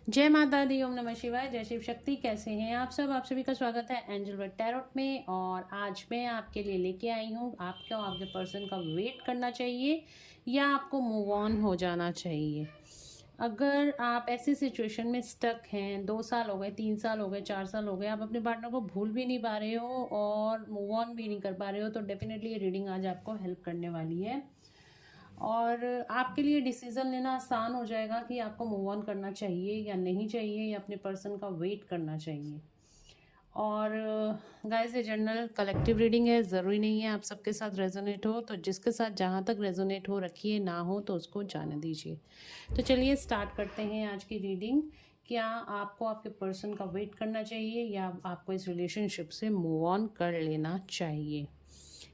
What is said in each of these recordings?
जय माता दी, ओम नमः शिवाय, जय शिव शक्ति। कैसे हैं आप सब? आप सभी का स्वागत है एंजल वर्ड टैरोट में। और आज मैं आपके लिए लेके आई हूँ, आपको आपके पर्सन का वेट करना चाहिए या आपको मूव ऑन हो जाना चाहिए। अगर आप ऐसी सिचुएशन में स्टक हैं, 2 साल हो गए, 3 साल हो गए, 4 साल हो गए, आप अपने पार्टनर को भूल भी नहीं पा रहे हो और मूव ऑन भी नहीं कर पा रहे हो, तो डेफिनेटली ये रीडिंग आज आपको हेल्प करने वाली है और आपके लिए डिसीजन लेना आसान हो जाएगा कि आपको मूव ऑन करना चाहिए या नहीं चाहिए, या अपने पर्सन का वेट करना चाहिए। और गाइस, ये जनरल कलेक्टिव रीडिंग है, ज़रूरी नहीं है आप सबके साथ रेजोनेट हो, तो जिसके साथ जहाँ तक रेजोनेट हो रखिए, ना हो तो उसको जाने दीजिए। तो चलिए स्टार्ट करते हैं आज की रीडिंग। क्या आपको आपके पर्सन का वेट करना चाहिए या आपको इस रिलेशनशिप से मूव ऑन कर लेना चाहिए?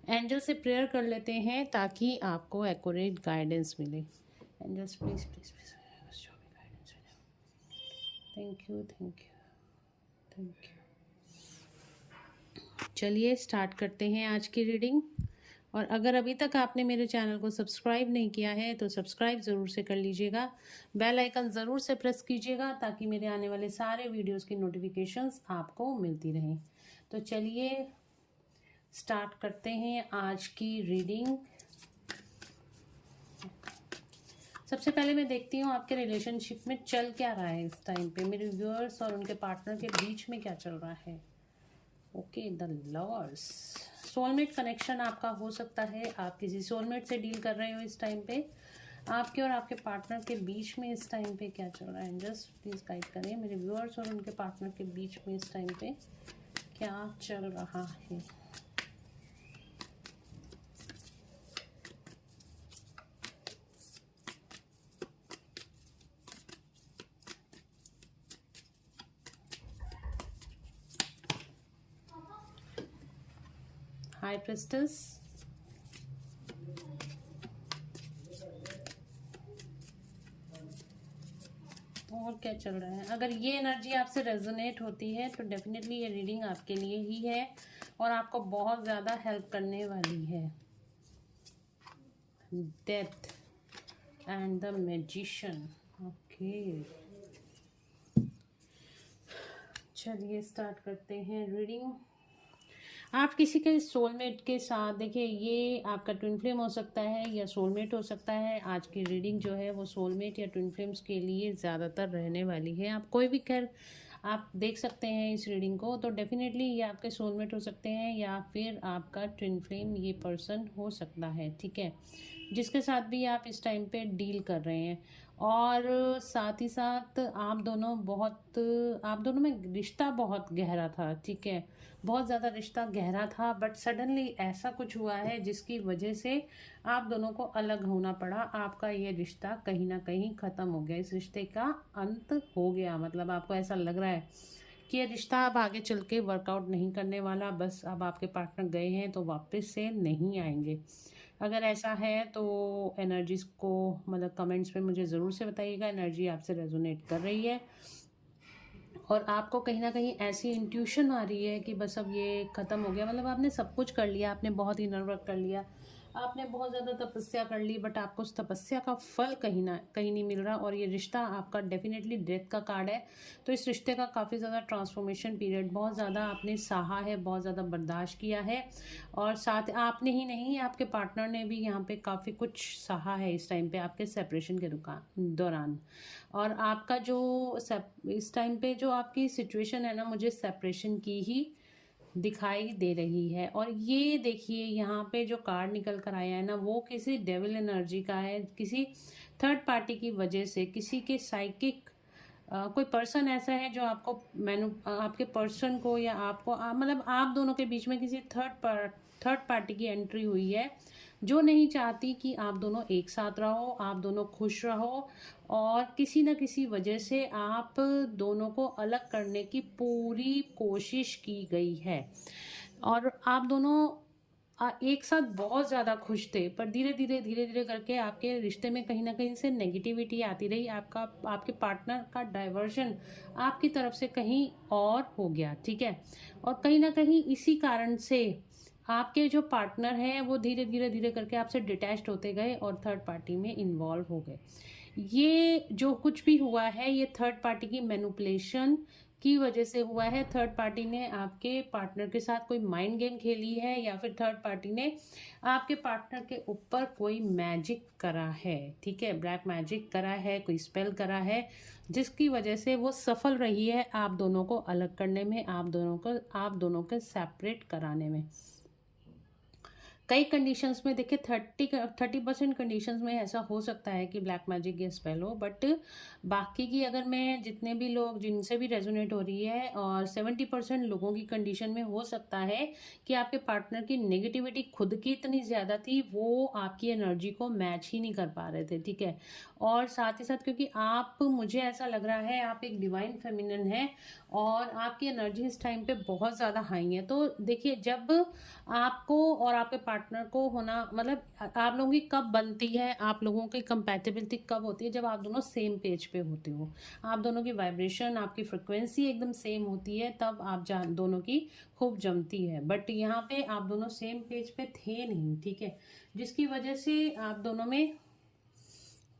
एंजल से प्रेयर कर लेते हैं ताकि आपको एक्यूरेट गाइडेंस मिले। Angels please please please show me guidance. Thank you thank you thank you. चलिए स्टार्ट करते हैं आज की रीडिंग। और अगर अभी तक आपने मेरे चैनल को सब्सक्राइब नहीं किया है तो सब्सक्राइब ज़रूर से कर लीजिएगा, बेल आइकन ज़रूर से प्रेस कीजिएगा ताकि मेरे आने वाले सारे वीडियोस की नोटिफिकेशंस आपको मिलती रहें। तो चलिए स्टार्ट करते हैं आज की रीडिंग। सबसे पहले मैं देखती हूँ आपके रिलेशनशिप में चल क्या रहा है इस टाइम पे, मेरे व्यूअर्स और उनके पार्टनर के बीच में क्या चल रहा है। Okay, the lovers. Soulmate connection आपका हो सकता है, आप किसी सोलमेट से डील कर रहे हो इस टाइम पे। आपके और आपके पार्टनर के बीच में इस टाइम पे क्या चल रहा है, जस्ट प्लीज गाइड करें मेरे व्यूअर्स और उनके पार्टनर के बीच में इस टाइम पे क्या चल रहा है। हाई प्रिस्टेस, और क्या चल रहा है। अगर ये एनर्जी आपसे रेजोनेट होती है तो डेफिनेटली ये रीडिंग आपके लिए ही है और आपको बहुत ज़्यादा हेल्प करने वाली है। Death and the magician. Okay, चलिए स्टार्ट करते हैं रीडिंग। आप किसी के सोलमेट के साथ, देखिए ये आपका ट्विन फ्लेम हो सकता है या सोलमेट हो सकता है। आज की रीडिंग जो है वो सोलमेट या ट्विन फ्लेम्स के लिए ज़्यादातर रहने वाली है। आप कोई भी खैर आप देख सकते हैं इस रीडिंग को, तो डेफिनेटली ये आपके सोलमेट हो सकते हैं या फिर आपका ट्विन फ्लेम ये पर्सन हो सकता है, ठीक है, जिसके साथ भी आप इस टाइम पे डील कर रहे हैं। और साथ ही साथ आप दोनों में रिश्ता बहुत गहरा था, ठीक है, बहुत ज़्यादा रिश्ता गहरा था, बट सडनली ऐसा कुछ हुआ है जिसकी वजह से आप दोनों को अलग होना पड़ा। आपका ये रिश्ता कहीं ना कहीं ख़त्म हो गया, इस रिश्ते का अंत हो गया। मतलब आपको ऐसा लग रहा है कि ये रिश्ता अब आगे चल के वर्कआउट नहीं करने वाला, बस अब आपके पार्टनर गए हैं तो वापस से नहीं आएंगे। अगर ऐसा है तो एनर्जीज को मतलब कमेंट्स में मुझे ज़रूर से बताइएगा, एनर्जी आपसे रेजोनेट कर रही है और आपको कहीं ना कहीं ऐसी इंट्यूशन आ रही है कि बस अब ये ख़त्म हो गया। मतलब आपने सब कुछ कर लिया, आपने बहुत इनर वर्क कर लिया, आपने बहुत ज़्यादा तपस्या कर ली, बट आपको उस तपस्या का फल कहीं नहीं मिल रहा। और ये रिश्ता आपका डेफिनेटली डेथ का कार्ड है, तो इस रिश्ते का काफ़ी ज़्यादा ट्रांसफॉर्मेशन पीरियड, बहुत ज़्यादा आपने सहा है, बहुत ज़्यादा बर्दाश्त किया है। और साथ आपने ही नहीं, आपके पार्टनर ने भी यहाँ पे काफ़ी कुछ सहा है इस टाइम पे आपके सेपरेशन के दौरान। और आपका जो इस टाइम पे जो आपकी सिचुएशन है ना, मुझे सेपरेशन की ही दिखाई दे रही है। और ये देखिए यहाँ पे जो कार्ड निकल कर आया है ना, वो किसी डेविल एनर्जी का है, किसी थर्ड पार्टी की वजह से, किसी के साइकिक कोई पर्सन ऐसा है जो आपको आपके पर्सन को या आपको मतलब आप दोनों के बीच में किसी थर्ड पार्टी की एंट्री हुई है जो नहीं चाहती कि आप दोनों एक साथ रहो, आप दोनों खुश रहो। और किसी न किसी वजह से आप दोनों को अलग करने की पूरी कोशिश की गई है और आप दोनों एक साथ बहुत ज़्यादा खुश थे, पर धीरे धीरे करके आपके रिश्ते में कहीं ना कहीं से नेगेटिविटी आती रही। आपके पार्टनर का डाइवर्जन आपकी तरफ से कहीं और हो गया, ठीक है। और कहीं ना कहीं इसी कारण से आपके जो पार्टनर हैं वो धीरे धीरे करके आपसे डिटैच्ड होते गए और थर्ड पार्टी में इन्वॉल्व हो गए। ये जो कुछ भी हुआ है ये थर्ड पार्टी की मैनिपुलेशन की वजह से हुआ है। थर्ड पार्टी ने आपके पार्टनर के साथ कोई माइंड गेम खेली है, या फिर थर्ड पार्टी ने आपके पार्टनर के ऊपर कोई मैजिक करा है, ठीक है, ब्लैक मैजिक करा है, कोई स्पेल करा है, जिसकी वजह से वो सफल रही है आप दोनों को अलग करने में, आप दोनों को सेपरेट कराने में। कई कंडीशंस में देखिए 30% कंडीशंस में ऐसा हो सकता है कि ब्लैक मैजिक या स्पेल हो, बट बाकी की अगर मैं जितने भी लोग जिनसे भी रेजोनेट हो रही है, और 70% लोगों की कंडीशन में हो सकता है कि आपके पार्टनर की नेगेटिविटी खुद की इतनी ज़्यादा थी, वो आपकी एनर्जी को मैच ही नहीं कर पा रहे थे, ठीक है। और साथ ही साथ क्योंकि आप, मुझे ऐसा लग रहा है आप एक डिवाइन फेमिनिन है और आपकी एनर्जी इस टाइम पे बहुत ज़्यादा हाई है। तो देखिए, जब आपको और आपके पार्टनर को होना, मतलब आप लोगों की कब बनती है, आप लोगों की कंपैटिबिलिटी कब होती है, जब आप दोनों सेम पेज पे होते हो, आप दोनों की वाइब्रेशन, आपकी फ्रिक्वेंसी एकदम सेम होती है, तब आप दोनों की खूब जमती है। बट यहाँ पे आप दोनों सेम पेज पे थे नहीं, ठीक है, जिसकी वजह से आप दोनों में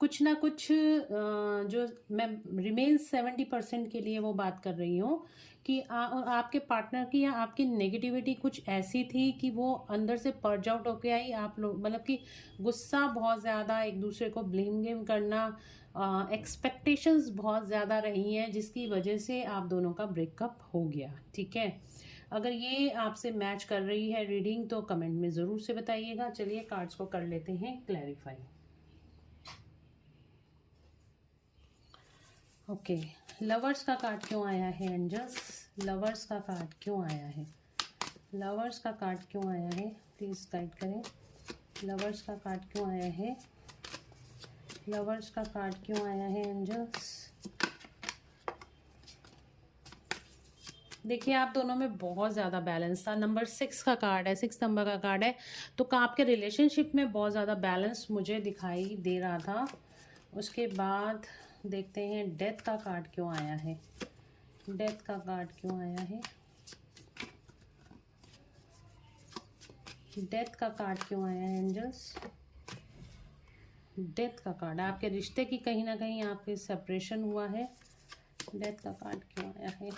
कुछ ना कुछ जो मैं रिमेन्स 70% के लिए वो बात कर रही हूँ कि आपके पार्टनर की या आपकी नेगेटिविटी कुछ ऐसी थी कि वो अंदर से पर्ज आउट होके आई। आप लोग मतलब कि गुस्सा बहुत ज़्यादा, एक दूसरे को ब्लेम गेम करना, एक्सपेक्टेशंस बहुत ज़्यादा रही हैं, जिसकी वजह से आप दोनों का ब्रेकअप हो गया, ठीक है। अगर ये आपसे मैच कर रही है रीडिंग तो कमेंट में ज़रूर से बताइएगा। चलिए कार्ड्स को कर लेते हैं क्लैरिफाई। ओके, लवर्स का कार्ड क्यों आया है एंजल्स? लवर्स का कार्ड क्यों आया है? लवर्स का कार्ड क्यों आया है? प्लीज़ गाइड करें। लवर्स का कार्ड क्यों आया है? लवर्स का कार्ड क्यों आया है एंजल्स? देखिए, आप दोनों में बहुत ज़्यादा बैलेंस था। नंबर 6 का कार्ड है, 6 नंबर का कार्ड है, तो आपके रिलेशनशिप में बहुत ज़्यादा बैलेंस मुझे दिखाई दे रहा था। उसके बाद देखते हैं डेथ का कार्ड क्यों आया है। डेथ का कार्ड क्यों आया है? डेथ का कार्ड क्यों आया है एंजल्स? डेथ का कार्ड, आपके रिश्ते की कहीं ना कहीं आपके सेपरेशन हुआ है। डेथ का कार्ड क्यों आया है?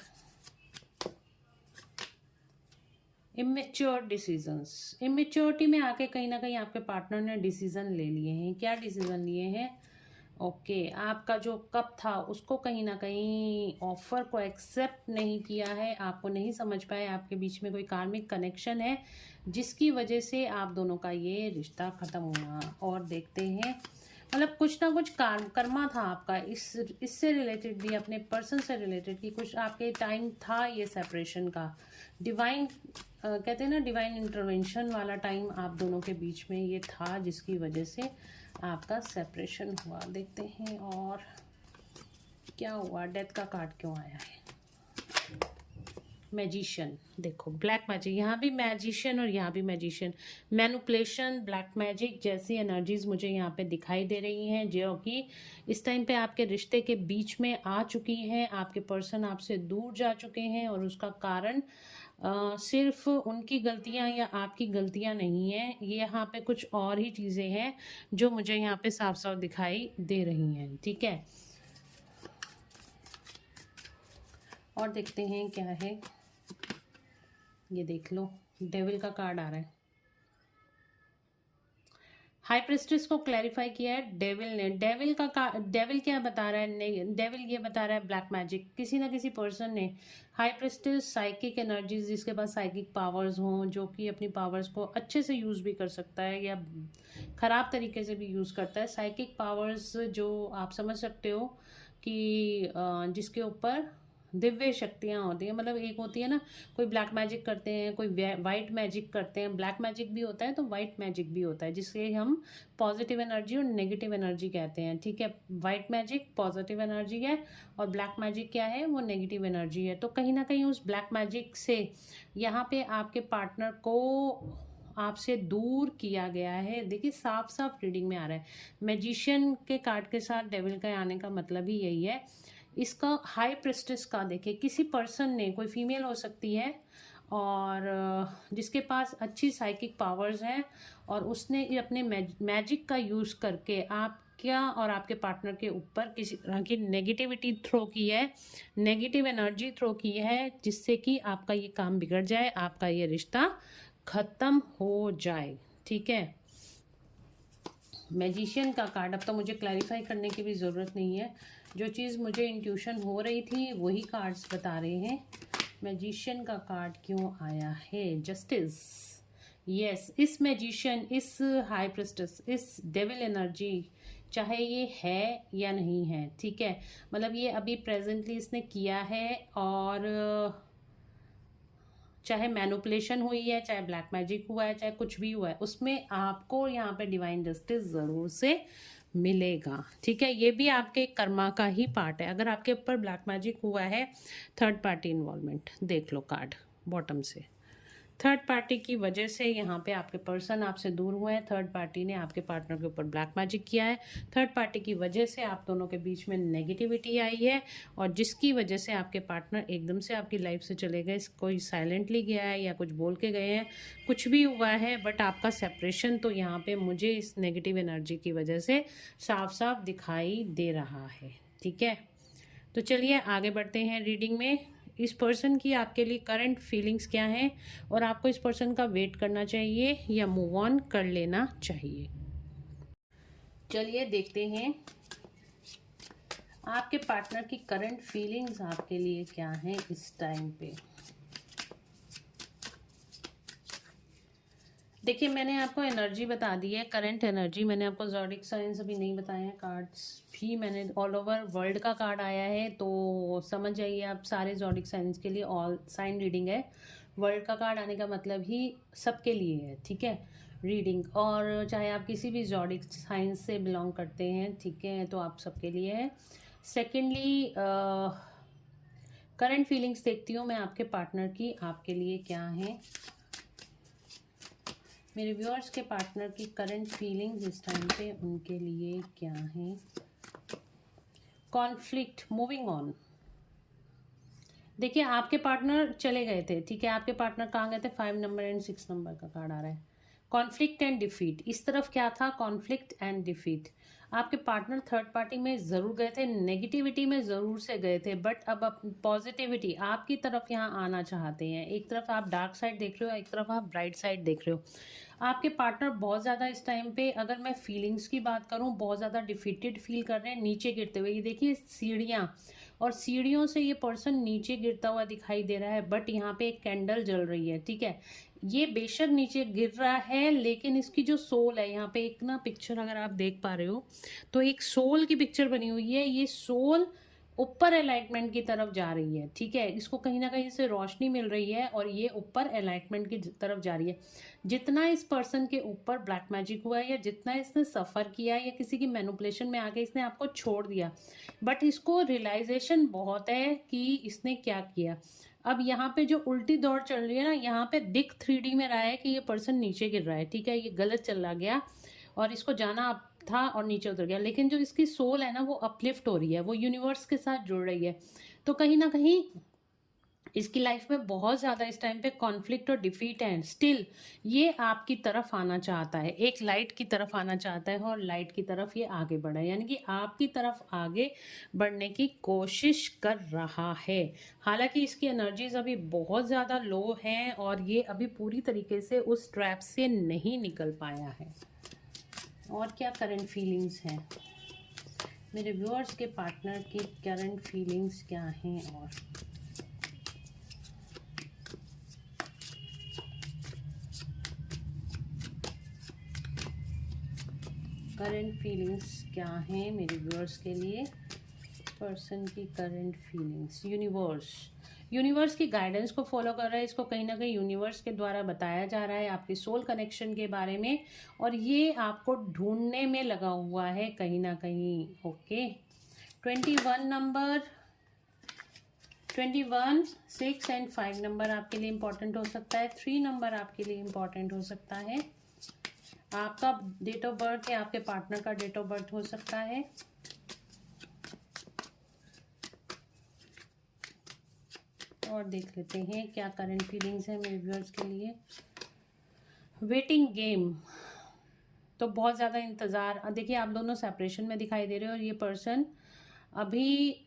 इमेच्योर डिसीजंस, इमेच्योरिटी में आके कहीं ना कहीं आपके पार्टनर ने डिसीजन ले लिए हैं। क्या डिसीजन लिए हैं? ओके, आपका जो कप था उसको कहीं ना कहीं ऑफर को एक्सेप्ट नहीं किया है, आपको नहीं समझ पाए, आपके बीच में कोई कार्मिक कनेक्शन है जिसकी वजह से आप दोनों का ये रिश्ता ख़त्म हुआ। और देखते हैं, मतलब कुछ ना कुछ कर्मा था आपका इससे रिलेटेड भी, अपने पर्सन से रिलेटेड कि कुछ आपके टाइम था ये सेपरेशन का। डिवाइन कहते हैं ना, डिवाइन इंटरवेंशन वाला टाइम आप दोनों के बीच में ये था, जिसकी वजह से आपका सेपरेशन हुआ। देखते हैं और क्या हुआ। डेथ का कार्ड क्यों आया है? मैजिशियन, देखो ब्लैक मैजिक, यहाँ भी मैजिशियन और यहाँ भी मैजिशियन। मैनिपुलेशन, ब्लैक मैजिक जैसी एनर्जीज मुझे यहाँ पे दिखाई दे रही हैं, जो कि इस टाइम पे आपके रिश्ते के बीच में आ चुकी हैं। आपके पर्सन आपसे दूर जा चुके हैं और उसका कारण सिर्फ उनकी गलतियां या आपकी गलतियां नहीं है, ये यहाँ पे कुछ और ही चीज़ें हैं जो मुझे यहाँ पे साफ साफ दिखाई दे रही हैं, ठीक है। और देखते हैं क्या है, ये देख लो, डेविल का कार्ड आ रहा है। हाई प्रिस्टेस को क्लैरिफाई किया है डेविल ने। डेविल क्या बता रहा है? डेविल ये बता रहा है ब्लैक मैजिक, किसी ना किसी पर्सन ने, हाई प्रिस्टेस साइकिक एनर्जीज, जिसके पास साइकिक पावर्स हों, जो कि अपनी पावर्स को अच्छे से यूज़ भी कर सकता है या ख़राब तरीके से भी यूज़ करता है। साइकिक पावर्स जो आप समझ सकते हो कि जिसके ऊपर दिव्य शक्तियाँ होती हैं, मतलब एक होती है ना, कोई ब्लैक मैजिक करते हैं, कोई वाइट मैजिक करते हैं। ब्लैक मैजिक भी होता है तो वाइट मैजिक भी होता है, जिससे हम पॉजिटिव एनर्जी और नेगेटिव एनर्जी कहते हैं, ठीक है। वाइट मैजिक पॉजिटिव एनर्जी है और ब्लैक मैजिक क्या है? वो नेगेटिव एनर्जी है। तो कहीं ना कहीं उस ब्लैक मैजिक से यहाँ पे आपके पार्टनर को आपसे दूर किया गया है। देखिए, साफ साफ रीडिंग में आ रहा है। मैजिशियन के कार्ड के साथ डेविल का आने का मतलब ही यही है। इसका हाई प्रिस्टेस का देखिए, किसी पर्सन ने, कोई फीमेल हो सकती है और जिसके पास अच्छी साइकिक पावर्स हैं, और उसने अपने मैजिक का यूज़ करके आपका और आपके पार्टनर के ऊपर किसी तरह की नेगेटिविटी थ्रो की है, नेगेटिव एनर्जी थ्रो की है, जिससे कि आपका ये काम बिगड़ जाए, आपका ये रिश्ता ख़त्म हो जाए। ठीक है, मैजिशियन का कार्ड, अब तो मुझे क्लैरिफाई करने की भी ज़रूरत नहीं है, जो चीज़ मुझे इंट्यूशन हो रही थी वही कार्ड्स बता रहे हैं। मैजिशियन का कार्ड क्यों आया है? जस्टिस। यस, इस मैजिशियन, इस हाई प्रिस्टेस, इस डेविल एनर्जी, चाहे ये है या नहीं है, ठीक है, मतलब ये अभी प्रेजेंटली इसने किया है, और चाहे मैनिपुलेशन हुई है, चाहे ब्लैक मैजिक हुआ है, चाहे कुछ भी हुआ है, उसमें आपको यहाँ पे डिवाइन जस्टिस ज़रूर से मिलेगा। ठीक है, ये भी आपके कर्मा का ही पार्ट है। अगर आपके ऊपर ब्लैक मैजिक हुआ है, थर्ड पार्टी इन्वॉल्वमेंट, देख लो कार्ड बॉटम से, थर्ड पार्टी की वजह से यहाँ पे आपके पर्सन आपसे दूर हुए हैं, थर्ड पार्टी ने आपके पार्टनर के ऊपर ब्लैक मैजिक किया है, थर्ड पार्टी की वजह से आप दोनों के बीच में नेगेटिविटी आई है, और जिसकी वजह से आपके पार्टनर एकदम से आपकी लाइफ से चले गए, कोई साइलेंटली गया है या कुछ बोल के गए हैं, कुछ भी हुआ है, बट आपका सेपरेशन तो यहाँ पे मुझे इस नेगेटिव एनर्जी की वजह से साफ साफ दिखाई दे रहा है। ठीक है, तो चलिए आगे बढ़ते हैं रीडिंग में। इस पर्सन की आपके लिए करंट फीलिंग्स क्या हैं, और आपको इस पर्सन का वेट करना चाहिए या मूव ऑन कर लेना चाहिए। चलिए देखते हैं आपके पार्टनर की करंट फीलिंग्स आपके लिए क्या हैं इस टाइम पे। देखिए, मैंने आपको एनर्जी बता दी है, करंट एनर्जी। मैंने आपको ज़ोडिक साइंस अभी नहीं बताए हैं, कार्ड्स भी मैंने ऑल ओवर वर्ल्ड का कार्ड आया है, तो समझ जाइए आप, सारे ज़ोडिक साइंस के लिए ऑल साइन रीडिंग है। वर्ल्ड का कार्ड आने का मतलब ही सबके लिए है, ठीक है, रीडिंग, और चाहे आप किसी भी ज़ोडिक साइंस से बिलोंग करते हैं, ठीक है, तो आप सबके लिए है। सेकेंडली, करंट फीलिंग्स देखती हूँ मैं आपके पार्टनर की, आपके लिए क्या है। मेरे व्यूअर्स के पार्टनर की करंट फीलिंग्स इस टाइम पे उनके लिए क्या है। Conflict, moving on. देखिए, आपके पार्टनर चले गए थे, ठीक है, आपके पार्टनर कहाँ गए थे, 5 नंबर एंड 6 नंबर का कार्ड आ रहा है। कॉन्फ्लिक्ट एंड डिफीट, इस तरफ क्या था, कॉन्फ्लिक्ट एंड डिफीट। आपके पार्टनर थर्ड पार्टी में ज़रूर गए थे, नेगेटिविटी में ज़रूर से गए थे, बट अब पॉजिटिविटी आपकी तरफ यहाँ आना चाहते हैं। एक तरफ आप डार्क साइड देख रहे हो, एक तरफ आप ब्राइट साइड देख रहे हो। आपके पार्टनर बहुत ज़्यादा इस टाइम पे, अगर मैं फीलिंग्स की बात करूँ, बहुत ज़्यादा डिफीटेड फील कर रहे हैं, नीचे गिरते हुए। ये देखिए सीढ़ियाँ, और सीढ़ियों से ये पर्सन नीचे गिरता हुआ दिखाई दे रहा है, बट यहाँ पे एक कैंडल जल रही है, ठीक है। ये बेशक नीचे गिर रहा है, लेकिन इसकी जो सोल है, यहाँ पे एक ना पिक्चर अगर आप देख पा रहे हो, तो एक सोल की पिक्चर बनी हुई है। ये सोल ऊपर एलाइटमेंट की तरफ जा रही है, ठीक है, इसको कहीं ना कहीं से रोशनी मिल रही है, और ये ऊपर एलाइटमेंट की तरफ जा रही है। जितना इस पर्सन के ऊपर ब्लैक मैजिक हुआ है, या जितना इसने सफ़र किया, या किसी की मैनिपुलेशन में आके इसने आपको छोड़ दिया, बट इसको रियलाइजेशन बहुत है कि इसने क्या किया। अब यहाँ पे जो उल्टी दौड़ चल रही है ना, यहाँ पे दिख 3D में रहा है कि ये पर्सन नीचे गिर रहा है, ठीक है, ये गलत चला गया और इसको जाना था और नीचे उतर गया, लेकिन जो इसकी सोल है ना, वो अपलिफ्ट हो रही है, वो यूनिवर्स के साथ जुड़ रही है। तो कहीं ना कहीं इसकी लाइफ में बहुत ज़्यादा इस टाइम पे कॉन्फ्लिक्ट और डिफीट है। स्टिल ये आपकी तरफ आना चाहता है, एक लाइट की तरफ आना चाहता है, और लाइट की तरफ ये आगे बढ़ा है, यानी कि आपकी तरफ आगे बढ़ने की कोशिश कर रहा है। हालांकि इसकी एनर्जीज अभी बहुत ज़्यादा लो हैं, और ये अभी पूरी तरीके से उस ट्रैप से नहीं निकल पाया है। और क्या करंट फीलिंग्स हैं मेरे व्यूअर्स के पार्टनर की, करंट फीलिंग्स क्या हैं, और करंट फीलिंग्स क्या हैं मेरे व्यूअर्स के लिए, पर्सन की करंट फीलिंग्स। यूनिवर्स की गाइडेंस को फॉलो कर रहा है, इसको कहीं ना कहीं यूनिवर्स के द्वारा बताया जा रहा है आपके सोल कनेक्शन के बारे में, और ये आपको ढूंढने में लगा हुआ है कहीं ना कहीं। ओके, 21 नंबर, 21, 6 एंड 5 नंबर आपके लिए इम्पोर्टेंट हो सकता है। 3 नंबर आपके लिए इम्पोर्टेंट हो सकता है। आपका डेट ऑफ बर्थ है, आपके पार्टनर का डेट ऑफ बर्थ हो सकता है। और देख लेते हैं क्या करंट फीलिंग्स है मेरे व्यूअर्स के लिए। वेटिंग गेम, तो बहुत ज़्यादा इंतज़ार, देखिए आप दोनों सेपरेशन में दिखाई दे रहे हो और ये पर्सन अभी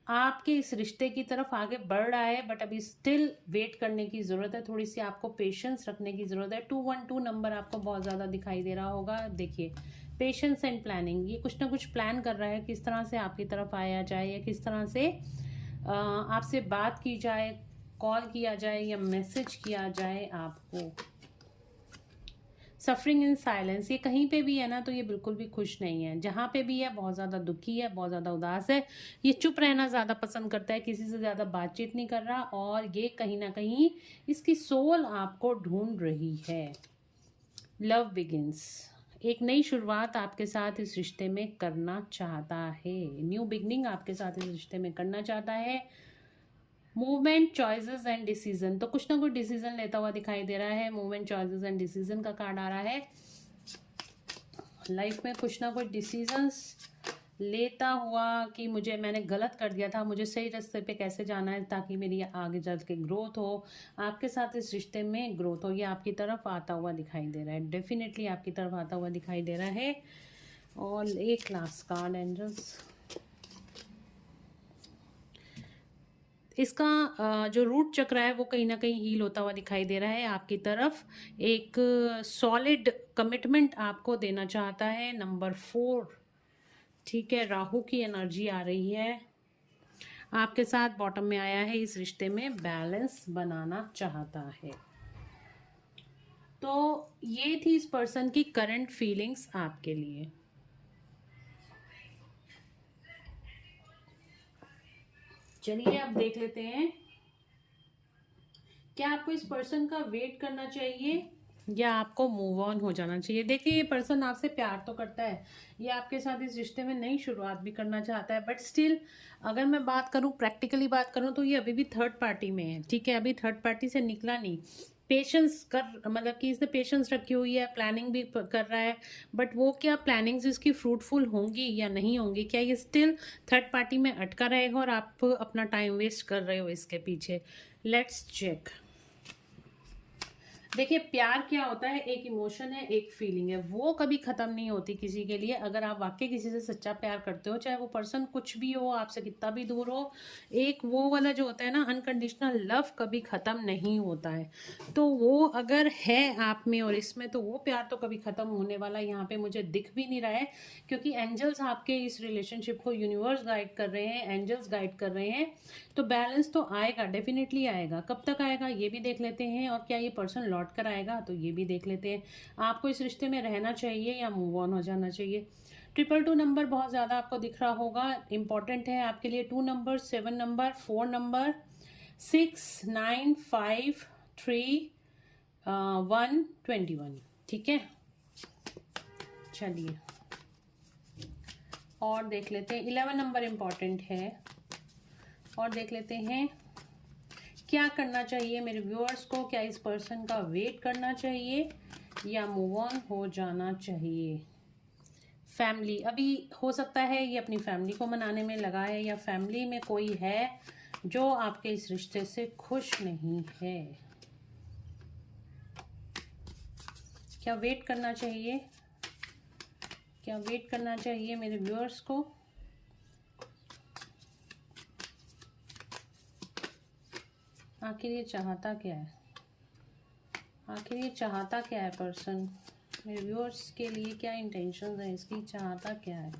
आपके इस रिश्ते की तरफ आगे बढ़ रहा है, बट अभी स्टिल वेट करने की ज़रूरत है, थोड़ी सी आपको पेशेंस रखने की ज़रूरत है। 212 नंबर आपको बहुत ज़्यादा दिखाई दे रहा होगा। देखिए पेशेंस एंड प्लानिंग, ये कुछ ना कुछ प्लान कर रहा है किस तरह से आपकी तरफ आया जाए या किस तरह से आपसे बात की जाए, कॉल किया जाए या मैसेज किया जाए आपको। सफरिंग इन साइलेंस, ये कहीं पे भी है ना तो ये बिल्कुल भी खुश नहीं है, जहाँ पे भी है बहुत ज़्यादा दुखी है, बहुत ज़्यादा उदास है, ये चुप रहना ज़्यादा पसंद करता है, किसी से ज़्यादा बातचीत नहीं कर रहा, और ये कहीं ना कहीं इसकी सोल आपको ढूंढ रही है। लव बिगिंस, एक नई शुरुआत आपके साथ इस रिश्ते में करना चाहता है, न्यू बिगनिंग आपके साथ इस रिश्ते में करना चाहता है। मूवमेंट, चॉइसेस एंड डिसीजन, तो कुछ ना कुछ डिसीजन लेता हुआ दिखाई दे रहा है। मूवमेंट, चॉइसेस एंड डिसीजन का कार्ड आ रहा है। लाइफ में कुछ ना कुछ डिसीजंस लेता हुआ कि मैंने गलत कर दिया था, मुझे सही रास्ते पे कैसे जाना है ताकि मेरी आगे चल के ग्रोथ हो, आपके साथ इस रिश्ते में ग्रोथ हो, ये आपकी तरफ आता हुआ दिखाई दे रहा है, डेफिनेटली आपकी तरफ आता हुआ दिखाई दे रहा है। और एक लास्ट कार्ड एंजल्स, इसका जो रूट चक्र है वो कहीं ना कहीं हील होता हुआ दिखाई दे रहा है आपकी तरफ, एक सॉलिड कमिटमेंट आपको देना चाहता है। नंबर 4, ठीक है, राहु की एनर्जी आ रही है, आपके साथ बॉटम में आया है, इस रिश्ते में बैलेंस बनाना चाहता है। तो ये थी इस पर्सन की करंट फीलिंग्स आपके लिए। चलिए अब देख लेते हैं, क्या आपको इस पर्सन का वेट करना चाहिए या आपको मूव ऑन हो जाना चाहिए। देखिए ये पर्सन आपसे प्यार तो करता है, ये आपके साथ इस रिश्ते में नई शुरुआत भी करना चाहता है, बट स्टिल अगर मैं बात करूं, प्रैक्टिकली बात करूं, तो ये अभी भी थर्ड पार्टी में है, ठीक है, अभी थर्ड पार्टी से निकला नहीं। पेशेंस कर, मतलब कि इसने पेशेंस रखी हुई है, प्लानिंग भी कर रहा है, बट वो क्या प्लानिंग्स इसकी फ्रूटफुल होंगी या नहीं होंगी, क्या ये स्टिल थर्ड पार्टी में अटका रहेगा और आप अपना टाइम वेस्ट कर रहे हो इसके पीछे। Let's check. देखिए प्यार क्या होता है, एक इमोशन है, एक फीलिंग है, वो कभी खत्म नहीं होती किसी के लिए। अगर आप वाकई किसी से सच्चा प्यार करते हो, चाहे वो पर्सन कुछ भी हो, आपसे कितना भी दूर हो, एक वो वाला जो होता है ना अनकंडीशनल लव, कभी खत्म नहीं होता है। तो वो अगर है आप में और इसमें, तो वो प्यार तो कभी खत्म होने वाला यहाँ पे मुझे दिख भी नहीं रहा है, क्योंकि एंजल्स आपके इस रिलेशनशिप को, यूनिवर्स गाइड कर रहे हैं, एंजल्स गाइड कर रहे हैं, तो बैलेंस तो आएगा, डेफिनेटली आएगा। कब तक आएगा ये भी देख लेते हैं, और क्या ये पर्सन लौट कर आएगा तो ये भी देख लेते हैं। आपको इस रिश्ते में रहना चाहिए या मूव ऑन हो जाना चाहिए। 222 नंबर बहुत ज़्यादा आपको दिख रहा होगा, इंपॉर्टेंट है आपके लिए। 2 नंबर, 7 नंबर, 4 नंबर, 6, 9, 5, 3, 1, 21, ठीक है। चलिए और देख लेते हैं, 11 नंबर इम्पॉर्टेंट है, और देख लेते हैं क्या करना चाहिए मेरे व्यूअर्स को। क्या इस पर्सन का वेट करना चाहिए या मूव ऑन हो जाना चाहिए। फैमिली, अभी हो सकता है ये अपनी फैमिली को मनाने में लगा है, या फैमिली में कोई है जो आपके इस रिश्ते से खुश नहीं है। क्या वेट करना चाहिए, क्या वेट करना चाहिए मेरे व्यूअर्स को। आखिर ये चाहता क्या है, आखिर ये चाहता क्या है पर्सन, मेरे व्यूअर्स के लिए क्या इंटेंशंस है इसकी, चाहता क्या है।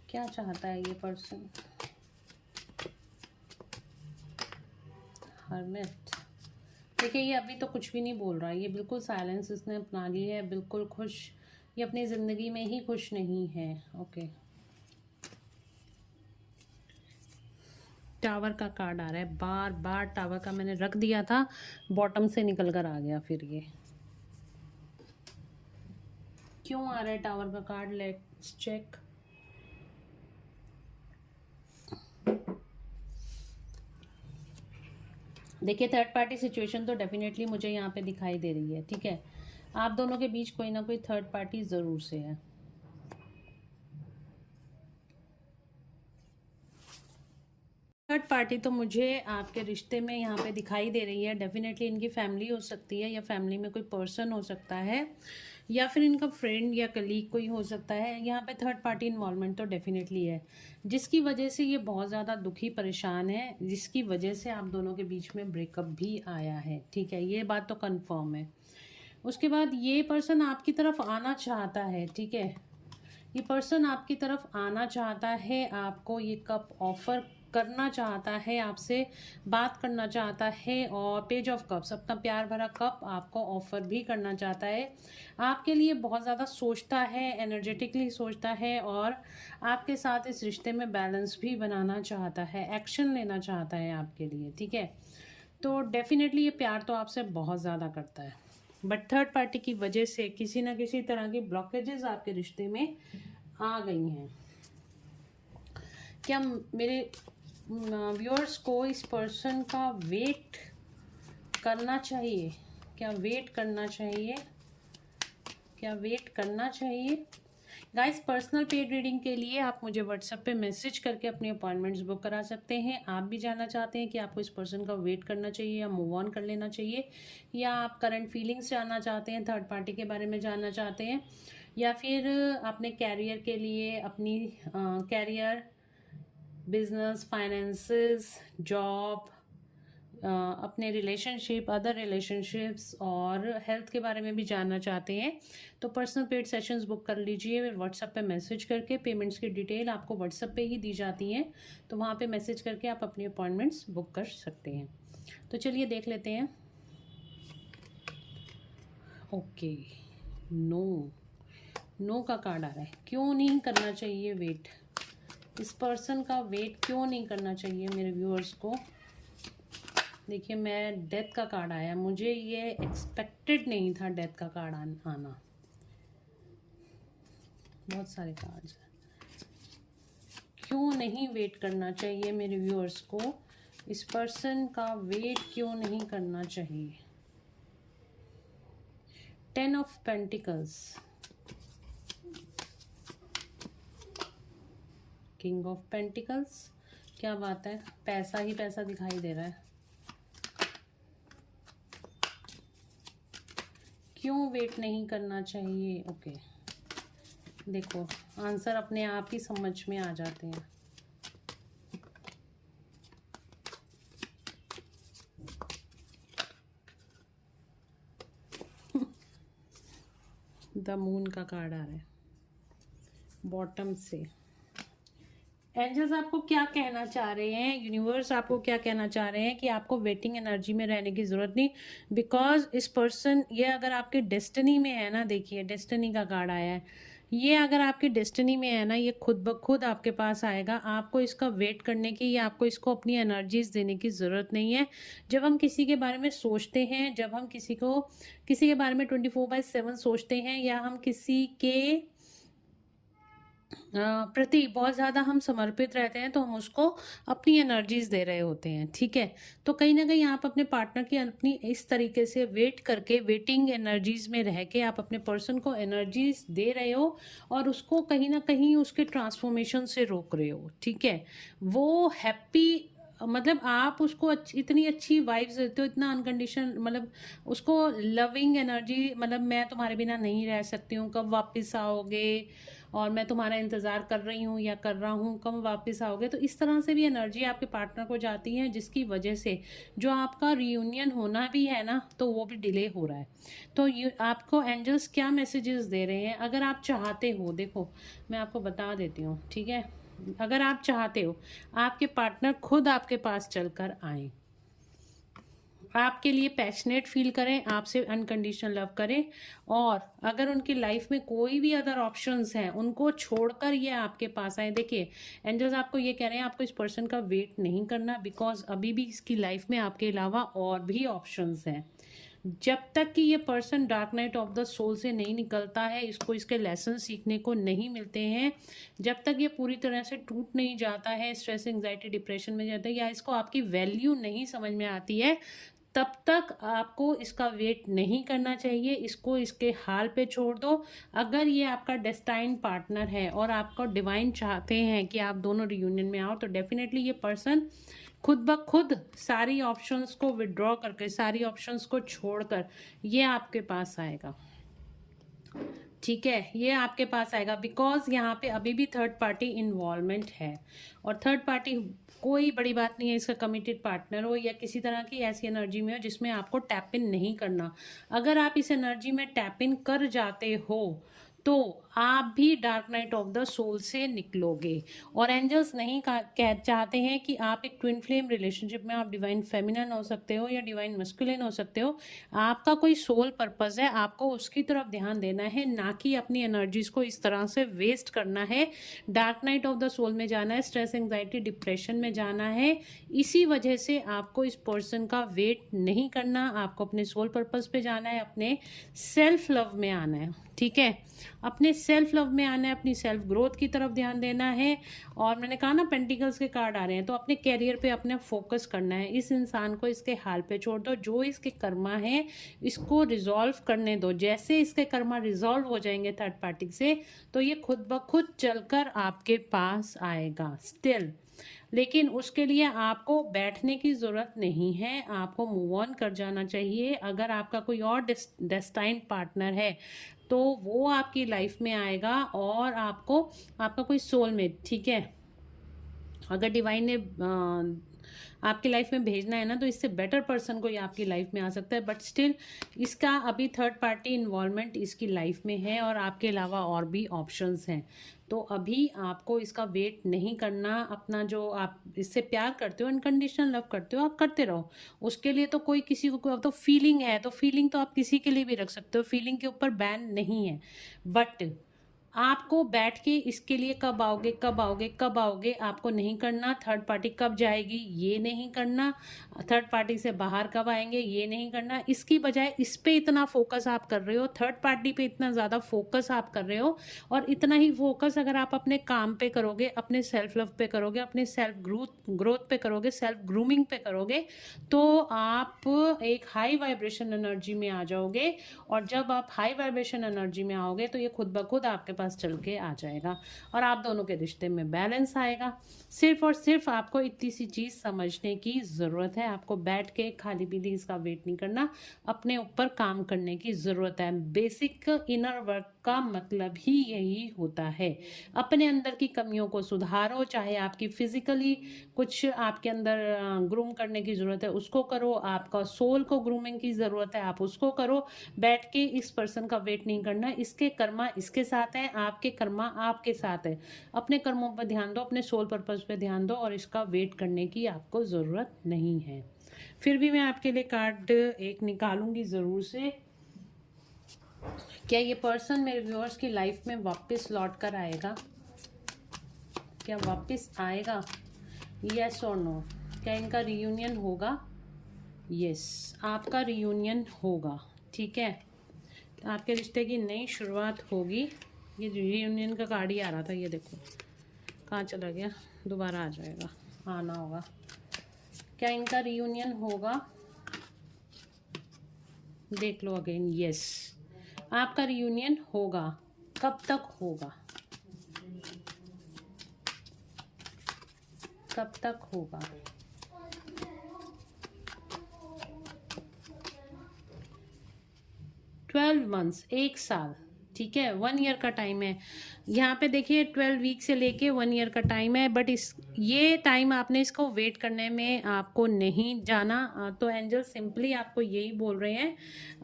क्या चाहता है ये पर्सन। हर्मिट, देखिए ये अभी तो कुछ भी नहीं बोल रहा है, ये बिल्कुल साइलेंस इसने अपना ली है, बिल्कुल खुश, ये अपनी ज़िंदगी में ही खुश नहीं है। ओके, टावर का कार्ड आ रहा है, बार बार टावर का मैंने रख दिया था, बॉटम से निकल कर आ गया, फिर ये क्यों आ रहा है टावर का कार्ड, लेट्स चेक। देखिए थर्ड पार्टी सिचुएशन तो डेफिनेटली मुझे यहाँ पे दिखाई दे रही है, ठीक है, आप दोनों के बीच कोई ना कोई थर्ड पार्टी ज़रूर से है। थर्ड पार्टी तो मुझे आपके रिश्ते में यहाँ पे दिखाई दे रही है। डेफिनेटली इनकी फैमिली हो सकती है, या फैमिली में कोई पर्सन हो सकता है, या फिर इनका फ्रेंड या कलीग कोई हो सकता है। यहाँ पे थर्ड पार्टी इन्वॉल्वमेंट तो डेफिनेटली है, जिसकी वजह से ये बहुत ज़्यादा दुखी परेशान है, जिसकी वजह से आप दोनों के बीच में ब्रेकअप भी आया है। ठीक है, ये बात तो कन्फर्म है। उसके बाद ये पर्सन आपकी तरफ आना चाहता है। ठीक है, ये पर्सन आपकी तरफ आना चाहता है, आपको ये कप ऑफर करना चाहता है, आपसे बात करना चाहता है, और पेज ऑफ कप्स अपना प्यार भरा कप आपको ऑफर भी करना चाहता है। आपके लिए बहुत ज़्यादा सोचता है, एनर्जेटिकली सोचता है, और आपके साथ इस रिश्ते में बैलेंस भी बनाना चाहता है, एक्शन लेना चाहता है आपके लिए। ठीक है, तो डेफिनेटली ये प्यार तो आपसे बहुत ज़्यादा करता है, बट थर्ड पार्टी की वजह से किसी ना किसी तरह की ब्लॉकेजेस आपके रिश्ते में आ गई हैं। क्या मेरे व्यूअर्स को इस पर्सन का वेट करना चाहिए? क्या वेट करना चाहिए? क्या वेट करना चाहिए? गाइस, पर्सनल पेड रीडिंग के लिए आप मुझे व्हाट्सएप पे मैसेज करके अपनी अपॉइंटमेंट्स बुक करा सकते हैं। आप भी जानना चाहते हैं कि आपको इस पर्सन का वेट करना चाहिए या मूव ऑन कर लेना चाहिए, या आप करंट फीलिंग्स जानना चाहते हैं, थर्ड पार्टी के बारे में जानना चाहते हैं, या फिर अपने कैरियर के लिए, अपनी कैरियर, बिजनेस, फाइनेंसेस, जॉब, अपने रिलेशनशिप, अदर रिलेशनशिप्स और हेल्थ के बारे में भी जानना चाहते हैं, तो पर्सनल पेड सेशंस बुक कर लीजिए व्हाट्सएप पे मैसेज करके। पेमेंट्स की डिटेल आपको व्हाट्सएप पे ही दी जाती हैं, तो वहाँ पे मैसेज करके आप अपनी अपॉइंटमेंट्स बुक कर सकते हैं। तो चलिए देख लेते हैं। ओके, नो का कार्ड आ रहा है। क्यों नहीं करना चाहिए वेट? इस पर्सन का वेट क्यों नहीं करना चाहिए मेरे व्यूअर्स को? देखिए, मैं डेथ का कार्ड आया, मुझे ये एक्सपेक्टेड नहीं था डेथ का कार्ड आना। बहुत सारे कार्ड्स हैं। क्यों नहीं वेट करना चाहिए मेरे व्यूअर्स को? इस पर्सन का वेट क्यों नहीं करना चाहिए? 10 of pentacles, king of pentacles. क्या बात है, पैसा ही पैसा दिखाई दे रहा है। क्यों वेट नहीं करना चाहिए? ओके, देखो आंसर अपने आप ही समझ में आ जाते हैं। द मून का कार्ड आ रहा है बॉटम से। एंजल्स आपको क्या कहना चाह रहे हैं, यूनिवर्स आपको क्या कहना चाह रहे हैं कि आपको वेटिंग एनर्जी में रहने की ज़रूरत नहीं, बिकॉज इस पर्सन, ये अगर आपके डेस्टिनी में है ना, देखिए डेस्टिनी का कार्ड आया है, ये अगर आपकी डेस्टिनी में है ना, ये खुद ब खुद आपके पास आएगा। आपको इसका वेट करने की या आपको इसको अपनी एनर्जीज देने की ज़रूरत नहीं है। जब हम किसी के बारे में सोचते हैं, जब हम किसी के बारे में 24/7 सोचते हैं, या हम किसी के प्रति बहुत ज़्यादा हम समर्पित रहते हैं, तो हम उसको अपनी एनर्जीज दे रहे होते हैं। ठीक है, तो कहीं ना कहीं आप अपने पार्टनर की अपनी इस तरीके से वेट करके, वेटिंग एनर्जीज में रह के आप अपने पर्सन को एनर्जीज दे रहे हो, और उसको कहीं ना कहीं उसके ट्रांसफॉर्मेशन से रोक रहे हो। ठीक है, वो हैप्पी, मतलब आप उसको इतनी अच्छी वाइब्स देते हो, इतना अनकंडीशन, मतलब उसको लविंग एनर्जी, मतलब मैं तुम्हारे बिना नहीं रह सकती हूँ, कब वापस आओगे, और मैं तुम्हारा इंतज़ार कर रही हूँ या कर रहा हूँ, कब वापस आओगे। तो इस तरह से भी एनर्जी आपके पार्टनर को जाती है, जिसकी वजह से जो आपका रियूनियन होना भी है ना, तो वो भी डिले हो रहा है। तो आपको एंजल्स क्या मैसेजेस दे रहे हैं? अगर आप चाहते हो, देखो मैं आपको बता देती हूँ, ठीक है, अगर आप चाहते हो आपके पार्टनर खुद आपके पास चलकर आए, आपके लिए पैशनेट फील करें, आपसे अनकंडीशनल लव करें, और अगर उनकी लाइफ में कोई भी अदर ऑप्शंस हैं, उनको छोड़कर ये आपके पास आए। देखिए एंजल्स आपको ये कह रहे हैं, आपको इस पर्सन का वेट नहीं करना, बिकॉज अभी भी इसकी लाइफ में आपके अलावा और भी ऑप्शंस हैं। जब तक कि ये person dark night of the soul से नहीं निकलता है, इसको इसके लेसन सीखने को नहीं मिलते हैं, जब तक ये पूरी तरह से टूट नहीं जाता है, स्ट्रेस, एंजाइटी, डिप्रेशन में जाता है, या इसको आपकी वैल्यू नहीं समझ में आती है, तब तक आपको इसका वेट नहीं करना चाहिए, इसको इसके हाल पे छोड़ दो। अगर ये आपका डेस्टाइन पार्टनर है और आपको डिवाइन चाहते हैं कि आप दोनों रियूनियन में आओ, तो डेफिनेटली ये पर्सन खुद ब खुद सारी ऑप्शंस को विड्रॉ करके, सारी ऑप्शंस को छोड़कर ये आपके पास आएगा। ठीक है, ये आपके पास आएगा, बिकॉज यहाँ पे अभी भी थर्ड पार्टी इन्वॉल्वमेंट है। और थर्ड पार्टी कोई बड़ी बात नहीं है, इसका कमिटेड पार्टनर हो या किसी तरह की ऐसी एनर्जी में हो जिसमें आपको टैप इन नहीं करना। अगर आप इस एनर्जी में टैप इन कर जाते हो तो आप भी dark night of the soul से निकलोगे। और एंजल्स नहीं चाहते हैं कि आप एक ट्विन फ्लेम रिलेशनशिप में, आप डिवाइन फेमिनिन हो सकते हो या डिवाइन मस्कुलिन हो सकते हो, आपका कोई सोल पर्पस है, आपको उसकी तरफ ध्यान देना है, ना कि अपनी एनर्जीज को इस तरह से वेस्ट करना है। Dark night of the soul में जाना है, स्ट्रेस, एंग्जाइटी, डिप्रेशन में जाना है। इसी वजह से आपको इस पर्सन का वेट नहीं करना, आपको अपने सोल पर्पस पे जाना है, अपने सेल्फ लव में आना है। ठीक है, अपने सेल्फ लव में आना है, अपनी सेल्फ ग्रोथ की तरफ ध्यान देना है। और मैंने कहा ना पेंटिकल्स के कार्ड आ रहे हैं, तो अपने कैरियर पे अपने फोकस करना है। इस इंसान को इसके हाल पे छोड़ दो, जो इसके कर्मा है इसको रिजॉल्व करने दो। जैसे इसके कर्मा रिजॉल्व हो जाएंगे थर्ड पार्टी से, तो ये खुद ब खुद चलकर आपके पास आएगा स्टिल। लेकिन उसके लिए आपको बैठने की ज़रूरत नहीं है, आपको मूव ऑन कर जाना चाहिए। अगर आपका कोई और डेस्टाइन पार्टनर है तो वो आपकी लाइफ में आएगा, और आपको आपका कोई सोलमेट, ठीक है, अगर डिवाइन ने आपकी लाइफ में भेजना है ना, तो इससे बेटर पर्सन कोई आपकी लाइफ में आ सकता है। बट स्टिल इसका अभी थर्ड पार्टी इन्वॉल्वमेंट इसकी लाइफ में है, और आपके अलावा और भी ऑप्शंस हैं। तो अभी आपको इसका वेट नहीं करना। अपना जो आप इससे प्यार करते हो, अनकंडीशनल लव करते हो, आप करते रहो। उसके लिए तो कोई किसी को कोई, अब तो फीलिंग है तो फीलिंग तो आप किसी के लिए भी रख सकते हो, फीलिंग के ऊपर बैन नहीं है। बट आपको बैठ के इसके लिए कब आओगे कब आओगे कब आओगे आपको नहीं करना। थर्ड पार्टी कब जाएगी ये नहीं करना। थर्ड पार्टी से बाहर कब आएंगे ये नहीं करना। इसकी बजाय इस पे इतना फोकस आप कर रहे हो, थर्ड पार्टी पे इतना ज़्यादा फोकस आप कर रहे हो, और इतना ही फोकस अगर आप अपने काम पे करोगे, अपने सेल्फ लव पे करोगे, अपने सेल्फ ग्रोथ पे करोगे, सेल्फ ग्रूमिंग पे करोगे, तो आप एक हाई वाइब्रेशन एनर्जी में आ जाओगे। और जब आप हाई वाइब्रेशन एनर्जी में आओगे तो ये खुद ब खुद आपके पास चल के आ जाएगा, और आप दोनों के रिश्ते में बैलेंस आएगा। सिर्फ और सिर्फ आपको इतनी सी चीज़ समझने की ज़रूरत है। आपको बैठ के खाली पीली इसका वेट नहीं करना, अपने ऊपर काम करने की ज़रूरत है। बेसिक इनर वर्क का मतलब ही यही होता है। अपने अंदर की कमियों को सुधारो, चाहे आपकी फिजिकली कुछ आपके अंदर ग्रूम करने की ज़रूरत है उसको करो, आपका सोल को ग्रूमिंग की ज़रूरत है आप उसको करो। बैठ के इस पर्सन का वेट नहीं करना। इसके कर्मा इसके साथ है, आपके कर्मा आपके साथ है। अपने कर्मों पर ध्यान दो, अपने सोल पर्पस पे ध्यान दो, और इसका वेट करने की आपको ज़रूरत नहीं है। फिर भी मैं आपके लिए कार्ड एक निकालूंगी ज़रूर से। क्या ये पर्सन मेरे व्यूअर्स की लाइफ में वापस लौट कर आएगा? क्या वापस आएगा? यस और नो? क्या इनका रियूनियन होगा? यस, आपका रियूनियन होगा। ठीक है, आपके रिश्ते की नई शुरुआत होगी। ये रियूनियन का कार्ड ही आ रहा था, ये देखो कहाँ चला गया, दोबारा आ जाएगा, आना होगा। क्या इनका रियूनियन होगा? देख लो अगेन। यस, आपका रियूनियन होगा। कब तक होगा? कब तक होगा? 12 मंथ्स, 1 साल। ठीक है, 1 ईयर का टाइम है यहाँ पे। देखिए 12 वीक से लेके 1 ईयर का टाइम है, बट ये टाइम आपने इसको वेट करने में आपको नहीं जाना। तो एंजल सिंपली आपको यही बोल रहे हैं,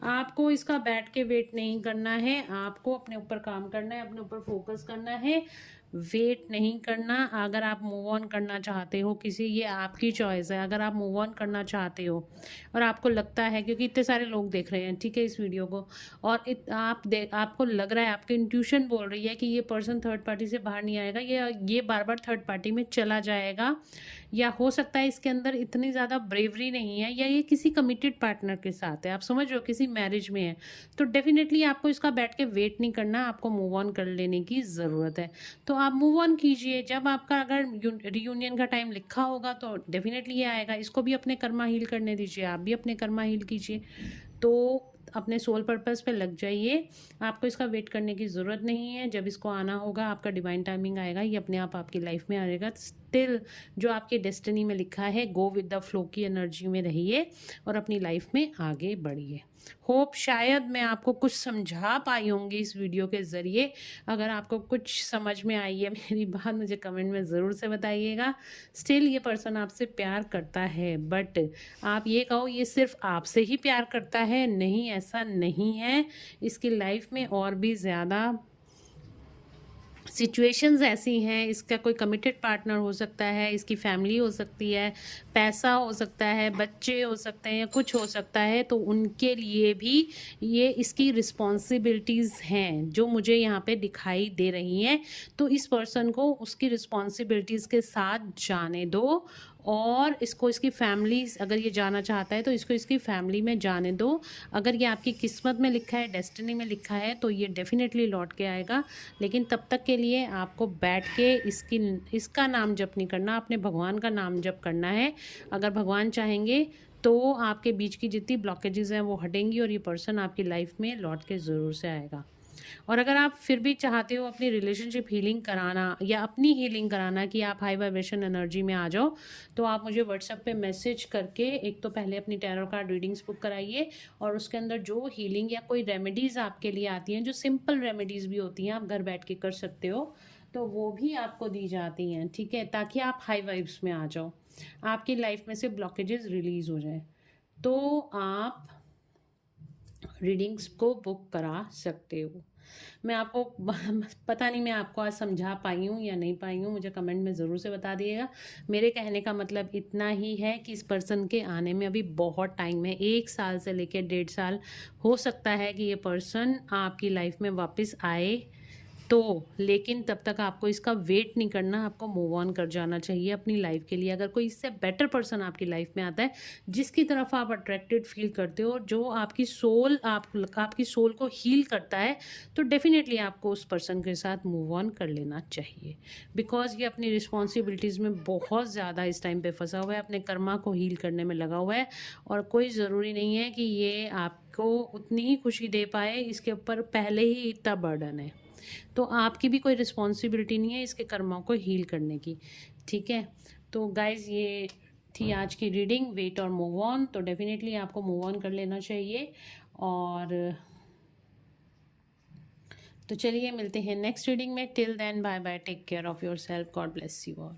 आपको इसका बैठ के वेट नहीं करना है, आपको अपने ऊपर काम करना है, अपने ऊपर फोकस करना है, वेट नहीं करना। अगर आप मूव ऑन करना चाहते हो किसी, ये आपकी चॉइस है। अगर आप मूव ऑन करना चाहते हो और आपको लगता है, क्योंकि इतने सारे लोग देख रहे हैं ठीक है इस वीडियो को, और आपको लग रहा है, आपकी इंट्यूशन बोल रही है कि ये पर्सन थर्ड पार्टी से बाहर नहीं आएगा, ये बार बार थर्ड पार्टी में चला जाएगा, या हो सकता है इसके अंदर इतनी ज़्यादा ब्रेवरी नहीं है, या ये किसी कमिटेड पार्टनर के साथ है, आप समझ रहे हो, किसी मैरिज में है। तो डेफिनेटली आपको इसका बैठ के वेट नहीं करना, आपको मूव ऑन कर लेने की ज़रूरत है। तो आप मूव ऑन कीजिए। जब आपका अगर रियूनियन का टाइम लिखा होगा तो डेफिनेटली ये आएगा। इसको भी अपने कर्मा हील करने दीजिए, आप भी अपने कर्मा हील कीजिए। तो अपने सोल पर्पस पे लग जाइए, आपको इसका वेट करने की ज़रूरत नहीं है। जब इसको आना होगा, आपका डिवाइन टाइमिंग आएगा, ये अपने आप आपकी लाइफ में आएगा। स्टिल जो आपके डेस्टिनी में लिखा है, गो विद द फ्लो की एनर्जी में रहिए और अपनी लाइफ में आगे बढ़िए। होप शायद मैं आपको कुछ समझा पाई होंगी इस वीडियो के ज़रिए। अगर आपको कुछ समझ में आई है मेरी बात, मुझे कमेंट में ज़रूर से बताइएगा। स्टिल ये पर्सन आपसे प्यार करता है, बट आप ये कहो ये सिर्फ आपसे ही प्यार करता है, नहीं, ऐसा नहीं है। इसकी लाइफ में और भी ज़्यादा सिचुएशंस ऐसी हैं। इसका कोई कमिटेड पार्टनर हो सकता है, इसकी फैमिली हो सकती है, पैसा हो सकता है, बच्चे हो सकते हैं, या कुछ हो सकता है। तो उनके लिए भी ये इसकी रिस्पॉन्सिबिलिटीज़ हैं जो मुझे यहाँ पे दिखाई दे रही हैं। तो इस पर्सन को उसकी रिस्पॉन्सिबिलिटीज़ के साथ जाने दो, और इसको इसकी फैमिली, अगर ये जाना चाहता है तो इसको इसकी फैमिली में जाने दो। अगर ये आपकी किस्मत में लिखा है, डेस्टिनी में लिखा है, तो ये डेफिनेटली लौट के आएगा। लेकिन तब तक के लिए आपको बैठ के इसका नाम जप नहीं करना, अपने भगवान का नाम जप करना है। अगर भगवान चाहेंगे तो आपके बीच की जितनी ब्लॉकेजेस हैं वो हटेंगी, और ये पर्सन आपकी लाइफ में लौट के ज़रूर से आएगा। और अगर आप फिर भी चाहते हो अपनी रिलेशनशिप हीलिंग कराना या अपनी हीलिंग कराना कि आप हाई वाइब्रेशन एनर्जी में आ जाओ, तो आप मुझे व्हाट्सएप पे मैसेज करके एक तो पहले अपनी टैरो कार्ड रीडिंग्स बुक कराइए, और उसके अंदर जो हीलिंग या कोई रेमेडीज़ आपके लिए आती हैं, जो सिंपल रेमेडीज़ भी होती हैं, आप घर बैठ के कर सकते हो, तो वो भी आपको दी जाती हैं, ठीक है, ताकि आप हाई वाइब्स में आ जाओ, आपकी लाइफ में से ब्लॉकेजेस रिलीज़ हो जाए। तो आप रीडिंग्स को बुक करा सकते हो। मैं आपको पता नहीं मैं आपको आज समझा पाई हूँ या नहीं पाई हूँ, मुझे कमेंट में ज़रूर से बता दिएगा। मेरे कहने का मतलब इतना ही है कि इस पर्सन के आने में अभी बहुत टाइम है, 1 साल से लेकर 1.5 साल हो सकता है कि ये पर्सन आपकी लाइफ में वापस आए। तो लेकिन तब तक आपको इसका वेट नहीं करना, आपको मूव ऑन कर जाना चाहिए अपनी लाइफ के लिए। अगर कोई इससे बेटर पर्सन आपकी लाइफ में आता है, जिसकी तरफ आप अट्रैक्टेड फील करते हो, जो आपकी सोल को हील करता है, तो डेफिनेटली आपको उस पर्सन के साथ मूव ऑन कर लेना चाहिए। बिकॉज ये अपनी रिस्पॉन्सिबिलिटीज़ में बहुत ज़्यादा इस टाइम पे फंसा हुआ है, अपने कर्मा को हील करने में लगा हुआ है, और कोई ज़रूरी नहीं है कि ये आपको उतनी ही खुशी दे पाए, इसके ऊपर पहले ही इतना बर्डन है। तो आपकी भी कोई रिस्पॉन्सिबिलिटी नहीं है इसके कर्मों को हील करने की, ठीक है। तो गाइज ये थी आज की रीडिंग, वेट और मूव ऑन। तो डेफिनेटली आपको मूव ऑन कर लेना चाहिए। और तो चलिए मिलते हैं नेक्स्ट रीडिंग में। Till then bye bye, take care of yourself, God bless you all.